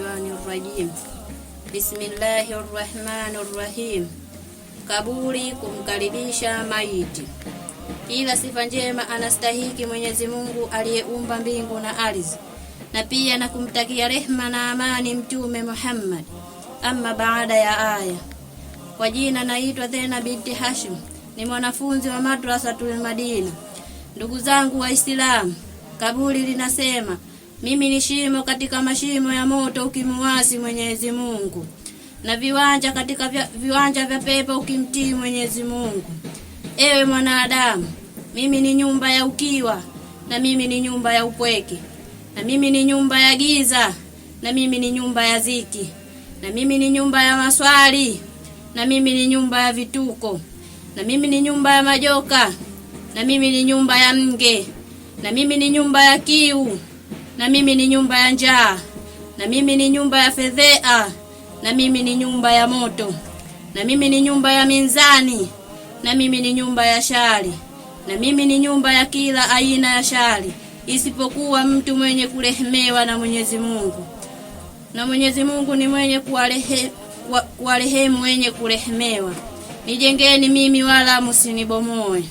Minash-shaytanir-rajim. Bismillahir-rahmanir-rahim. Kaburi kumkaribisha maiti. Kila sifa njema anastahiki Mwenyezi Mungu aliyeumba mbingu na ardhi, na pia na kumtakia rehma na amani Mtume Muhammad. Amma baada ya aya. Kwa jina naitwa Zena binti Hashim, ni mwanafunzi wa Madrasatul Madina. Ndugu zangu Waislamu, kaburi linasema mimi ni shimo katika mashimo ya moto ukimuasi Mwenyezi Mungu, na viwanja katika viwanja vya pepo ukimtii Mwenyezi Mungu. Ewe mwanadamu, mimi ni nyumba ya ukiwa, na mimi ni nyumba ya upweke, na mimi ni nyumba ya giza, na mimi ni nyumba ya ziki, na mimi ni nyumba ya maswali, na mimi ni nyumba ya vituko, na mimi ni nyumba ya majoka, na mimi ni nyumba ya mge, na mimi ni nyumba ya kiu, na mimi ni nyumba ya njaa, na mimi ni nyumba ya fedhea, na mimi ni nyumba ya moto, na mimi ni nyumba ya minzani, na mimi ni nyumba ya shari, na mimi ni nyumba ya kila aina ya shari, isipokuwa mtu mwenye kurehemewa na Mwenyezi Mungu. Na Mwenyezi Mungu ni mwenye kuwarehemu wenye kurehemewa. Nijengeni mimi wala msinibomoe.